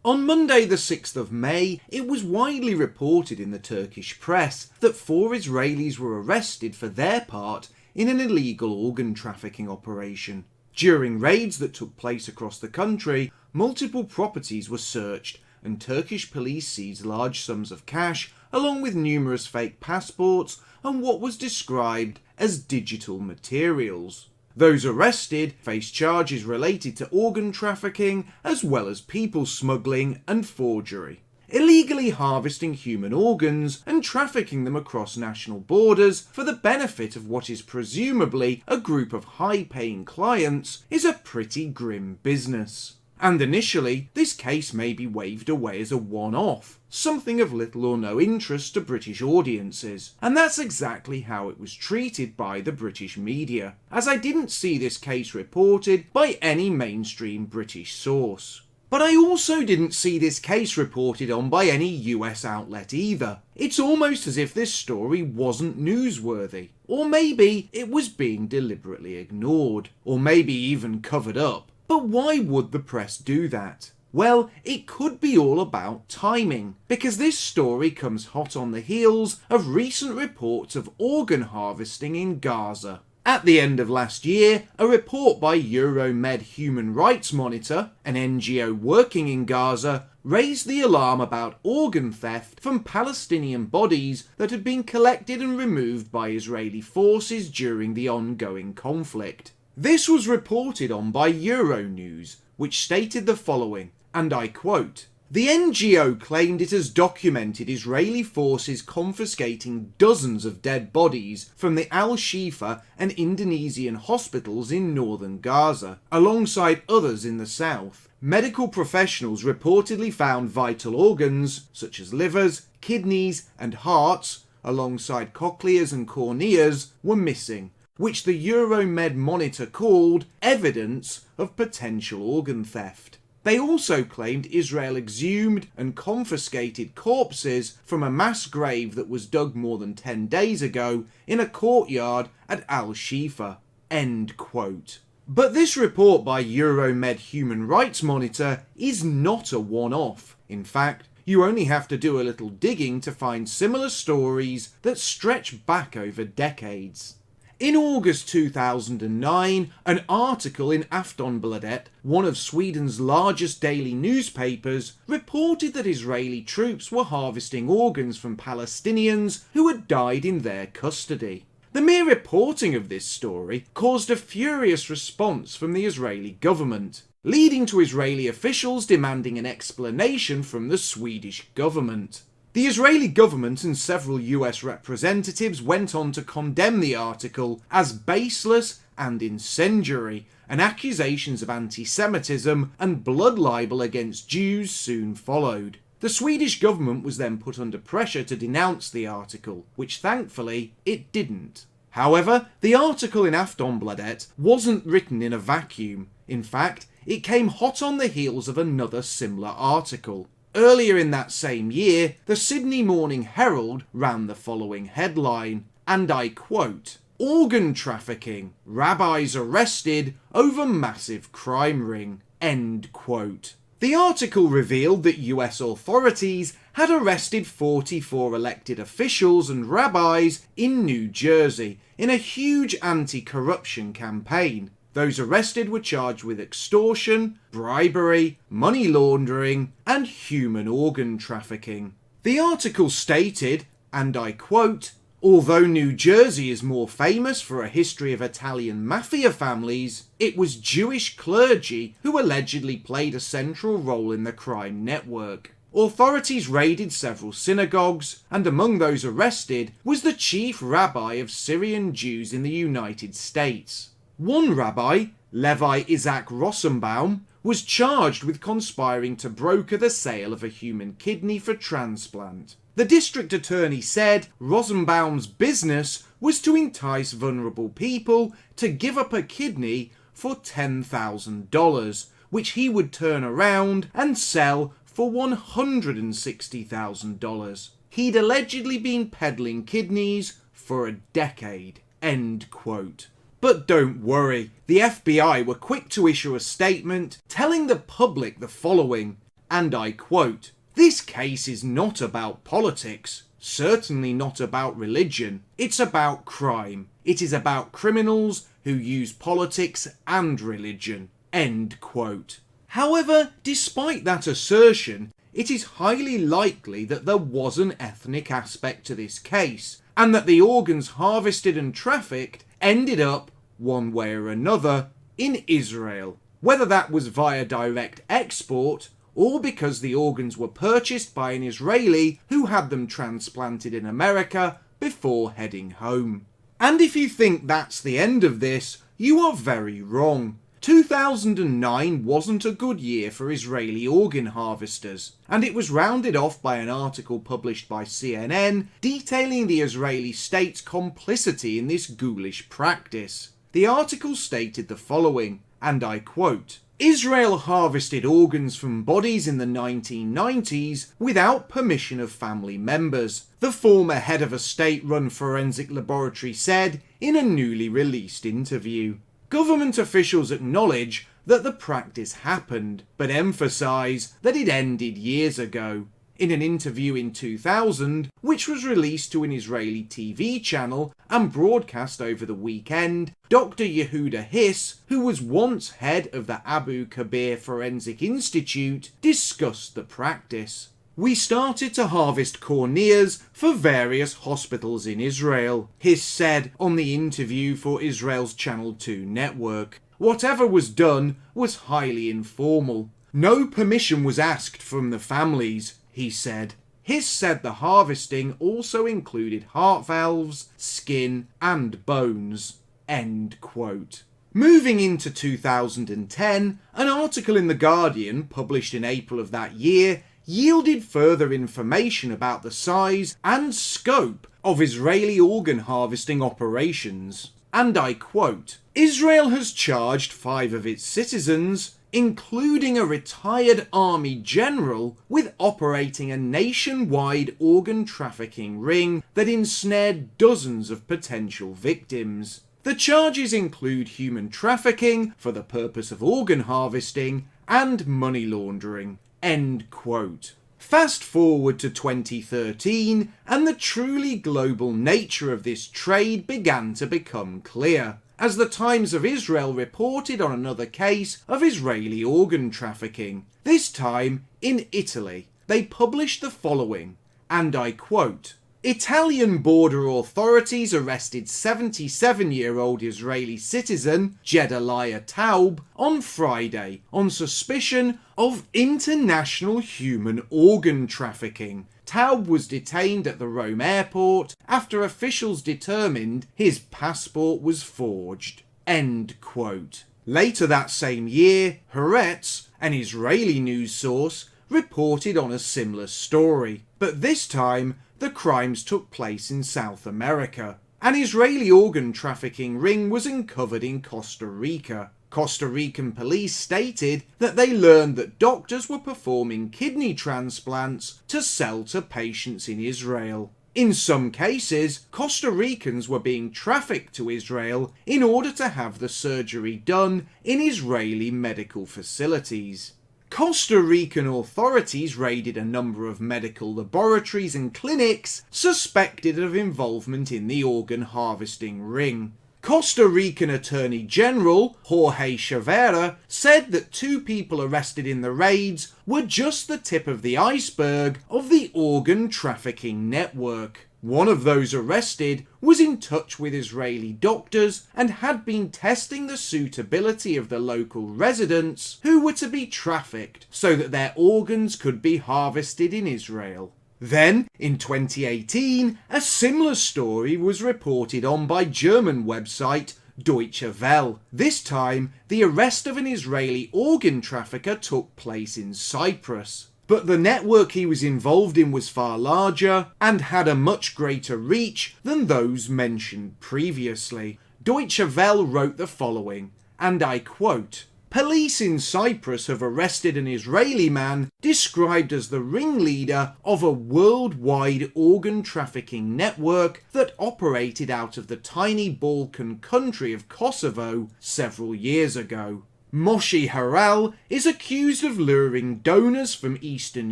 On Monday the 6th of May, it was widely reported in the Turkish press that 4 Israelis were arrested for their part in an illegal organ trafficking operation. During raids that took place across the country, multiple properties were searched and Turkish police seized large sums of cash along with numerous fake passports and what was described as digital materials. Those arrested face charges related to organ trafficking as well as people smuggling and forgery. Illegally harvesting human organs and trafficking them across national borders for the benefit of what is presumably a group of high-paying clients is a pretty grim business. And initially, this case may be waved away as a one-off, something of little or no interest to British audiences, and that's exactly how it was treated by the British media, as I didn't see this case reported by any mainstream British source. But I also didn't see this case reported on by any US outlet either. It's almost as if this story wasn't newsworthy, or maybe it was being deliberately ignored, or maybe even covered up. But why would the press do that? Well, it could be all about timing, because this story comes hot on the heels of recent reports of organ harvesting in Gaza. At the end of last year, a report by Euromed Human Rights Monitor, an NGO working in Gaza, raised the alarm about organ theft from Palestinian bodies that had been collected and removed by Israeli forces during the ongoing conflict. This was reported on by Euronews, which stated the following, and I quote, "The NGO claimed it has documented Israeli forces confiscating dozens of dead bodies from the Al-Shifa and Indonesian hospitals in northern Gaza, alongside others in the south. Medical professionals reportedly found vital organs, such as livers, kidneys, and hearts, alongside cochleas and corneas, were missing, which the Euromed Monitor called evidence of potential organ theft. They also claimed Israel exhumed and confiscated corpses from a mass grave that was dug more than 10 days ago in a courtyard at Al-Shifa." End quote. But this report by Euromed Human Rights Monitor is not a one-off. In fact, you only have to do a little digging to find similar stories that stretch back over decades. In August 2009, an article in Aftonbladet, one of Sweden's largest daily newspapers, reported that Israeli troops were harvesting organs from Palestinians who had died in their custody. The mere reporting of this story caused a furious response from the Israeli government, leading to Israeli officials demanding an explanation from the Swedish government. The Israeli government and several US representatives went on to condemn the article as baseless and incendiary, and accusations of anti-Semitism and blood libel against Jews soon followed. The Swedish government was then put under pressure to denounce the article, which thankfully it didn't. However, the article in Aftonbladet wasn't written in a vacuum. In fact, it came hot on the heels of another similar article. Earlier in that same year, the Sydney Morning Herald ran the following headline, and I quote, "Organ trafficking, rabbis arrested over massive crime ring." End quote. The article revealed that US authorities had arrested 44 elected officials and rabbis in New Jersey in a huge anti-corruption campaign. Those arrested were charged with extortion, bribery, money laundering, and human organ trafficking. The article stated, and I quote, "Although New Jersey is more famous for a history of Italian mafia families, it was Jewish clergy who allegedly played a central role in the crime network. Authorities raided several synagogues, and among those arrested was the chief rabbi of Syrian Jews in the United States. One rabbi, Levi Isaac Rosenbaum, was charged with conspiring to broker the sale of a human kidney for transplant. The district attorney said Rosenbaum's business was to entice vulnerable people to give up a kidney for $10,000, which he would turn around and sell for $160,000. He'd allegedly been peddling kidneys for a decade." End quote. But don't worry, the FBI were quick to issue a statement telling the public the following, and I quote, "This case is not about politics, certainly not about religion. It's about crime. It is about criminals who use politics and religion." End quote. However, despite that assertion, it is highly likely that there was an ethnic aspect to this case, and that the organs harvested and trafficked ended up, one way or another, in Israel, whether that was via direct export or because the organs were purchased by an Israeli who had them transplanted in America before heading home. And if you think that's the end of this, you are very wrong. 2009 wasn't a good year for Israeli organ harvesters, and it was rounded off by an article published by CNN detailing the Israeli state's complicity in this ghoulish practice. The article stated the following, and I quote, "Israel harvested organs from bodies in the 1990s without permission of family members," the former head of a state-run forensic laboratory said in a newly released interview. Government officials acknowledge that the practice happened, but emphasise that it ended years ago. In an interview in 2000, which was released to an Israeli TV channel and broadcast over the weekend, Dr. Yehuda Hiss, who was once head of the Abu Kabir Forensic Institute, discussed the practice. "We started to harvest corneas for various hospitals in Israel," Hiss said on the interview for Israel's Channel 2 network. "Whatever was done was highly informal. No permission was asked from the families," he said. Hiss said the harvesting also included heart valves, skin, and bones. End quote. Moving into 2010, an article in The Guardian, published in April of that year, yielded further information about the size and scope of Israeli organ harvesting operations. And I quote, "Israel has charged 5 of its citizens, including a retired army general, with operating a nationwide organ trafficking ring that ensnared dozens of potential victims. The charges include human trafficking for the purpose of organ harvesting and money laundering." End quote. Fast forward to 2013, and the truly global nature of this trade began to become clear, as the Times of Israel reported on another case of Israeli organ trafficking, this time in Italy. They published the following, and I quote, "Italian border authorities arrested 77-year-old Israeli citizen Jedaliah Taub on Friday on suspicion of international human organ trafficking. Taub was detained at the Rome airport after officials determined his passport was forged." End quote. Later that same year, Haaretz, an Israeli news source, reported on a similar story, but this time the crimes took place in South America. An Israeli organ trafficking ring was uncovered in Costa Rica. Costa Rican police stated that they learned that doctors were performing kidney transplants to sell to patients in Israel. In some cases, Costa Ricans were being trafficked to Israel in order to have the surgery done in Israeli medical facilities. Costa Rican authorities raided a number of medical laboratories and clinics suspected of involvement in the organ harvesting ring. Costa Rican Attorney General Jorge Chavera said that 2 people arrested in the raids were just the tip of the iceberg of the organ trafficking network. One of those arrested was in touch with Israeli doctors and had been testing the suitability of the local residents who were to be trafficked so that their organs could be harvested in Israel. Then, in 2018, a similar story was reported on by German website Deutsche Welle. This time, the arrest of an Israeli organ trafficker took place in Cyprus. But the network he was involved in was far larger and had a much greater reach than those mentioned previously. Deutsche Welle wrote the following, and I quote, "Police in Cyprus have arrested an Israeli man described as the ringleader of a worldwide organ trafficking network that operated out of the tiny Balkan country of Kosovo several years ago." Moshe Harel is accused of luring donors from Eastern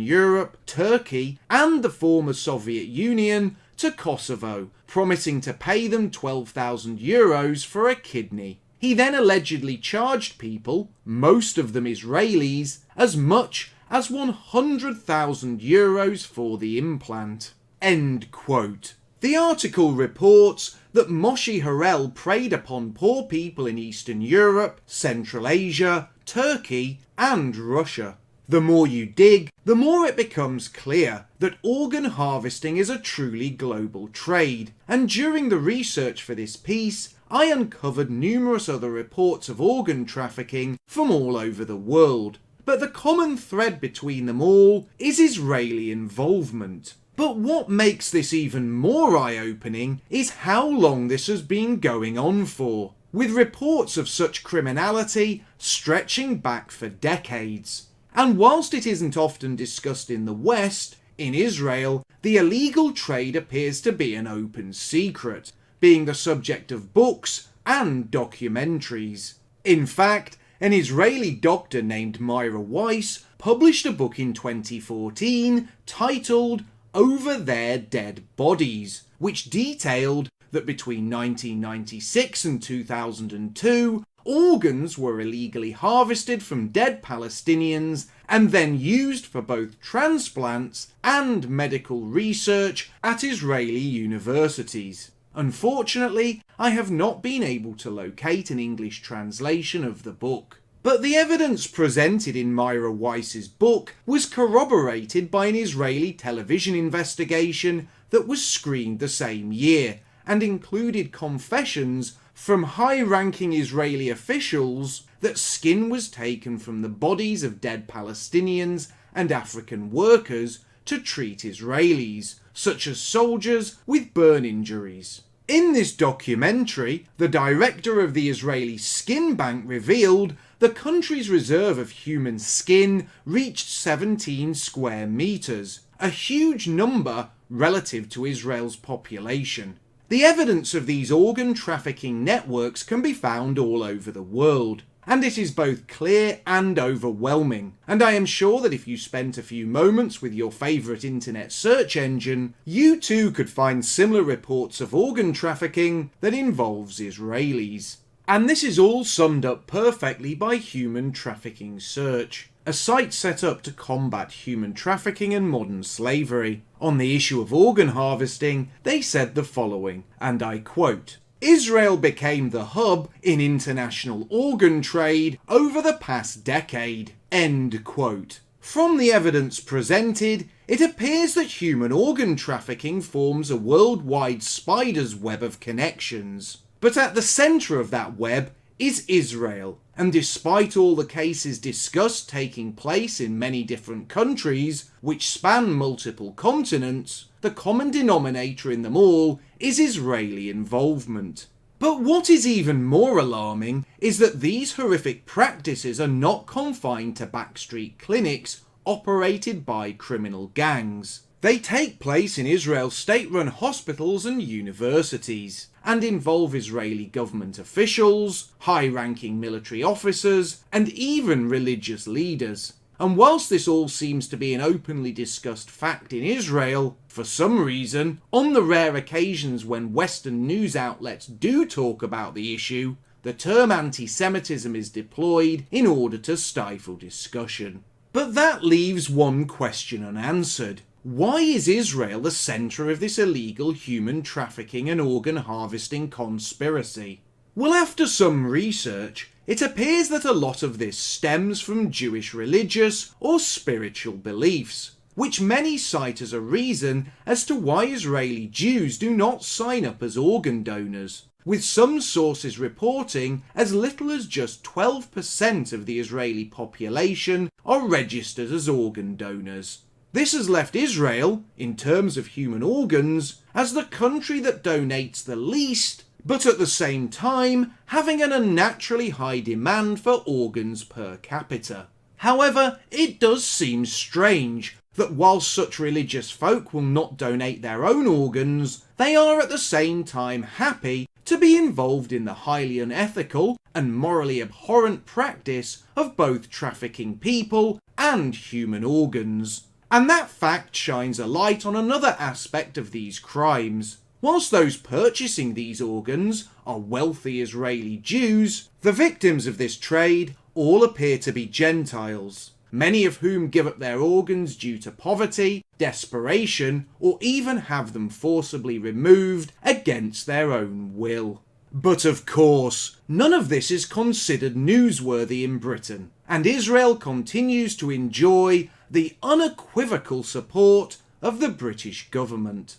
Europe, Turkey, and the former Soviet Union to Kosovo, promising to pay them €12,000 for a kidney. He then allegedly charged people, most of them Israelis, as much as €100,000 for the implant. End quote. The article reports that Moshe Harel preyed upon poor people in Eastern Europe, Central Asia, Turkey, and Russia. The more you dig, the more it becomes clear that organ harvesting is a truly global trade, and during the research for this piece, I uncovered numerous other reports of organ trafficking from all over the world. But the common thread between them all is Israeli involvement. But what makes this even more eye-opening is how long this has been going on for, with reports of such criminality stretching back for decades. And whilst it isn't often discussed in the West, in Israel, the illegal trade appears to be an open secret, being the subject of books and documentaries. In fact, an Israeli doctor named Myra Weiss published a book in 2014 titled Over Their Dead Bodies, which detailed that between 1996 and 2002, organs were illegally harvested from dead Palestinians and then used for both transplants and medical research at Israeli universities. Unfortunately, I have not been able to locate an English translation of the book. But the evidence presented in Myra Weiss's book was corroborated by an Israeli television investigation that was screened the same year and included confessions from high-ranking Israeli officials that skin was taken from the bodies of dead Palestinians and African workers to treat Israelis, such as soldiers with burn injuries. In this documentary, the director of the Israeli Skin Bank revealed the country's reserve of human skin reached 17 square meters, a huge number relative to Israel's population. The evidence of these organ trafficking networks can be found all over the world, and it is both clear and overwhelming, and I am sure that if you spent a few moments with your favourite internet search engine, you too could find similar reports of organ trafficking that involves Israelis. And this is all summed up perfectly by Human Trafficking Search, a site set up to combat human trafficking and modern slavery. On the issue of organ harvesting, they said the following, and I quote, "Israel became the hub in international organ trade over the past decade." End quote. From the evidence presented, it appears that human organ trafficking forms a worldwide spider's web of connections. But at the centre of that web is Israel, and despite all the cases discussed taking place in many different countries, which span multiple continents, the common denominator in them all is Israeli involvement. But what is even more alarming is that these horrific practices are not confined to backstreet clinics operated by criminal gangs. They take place in Israel's state-run hospitals and universities, and involve Israeli government officials, high-ranking military officers, and even religious leaders. And whilst this all seems to be an openly discussed fact in Israel, for some reason, on the rare occasions when Western news outlets do talk about the issue, the term anti-Semitism is deployed in order to stifle discussion. But that leaves one question unanswered. Why is Israel the centre of this illegal human trafficking and organ harvesting conspiracy? Well, after some research, it appears that a lot of this stems from Jewish religious or spiritual beliefs, which many cite as a reason as to why Israeli Jews do not sign up as organ donors, with some sources reporting as little as just 12% of the Israeli population are registered as organ donors. This has left Israel, in terms of human organs, as the country that donates the least, but at the same time having an unnaturally high demand for organs per capita. However, it does seem strange that while such religious folk will not donate their own organs, they are at the same time happy to be involved in the highly unethical and morally abhorrent practice of both trafficking people and human organs. And that fact shines a light on another aspect of these crimes. Whilst those purchasing these organs are wealthy Israeli Jews, the victims of this trade all appear to be Gentiles, many of whom give up their organs due to poverty, desperation, or even have them forcibly removed against their own will. But of course, none of this is considered newsworthy in Britain, and Israel continues to enjoy the unequivocal support of the British government.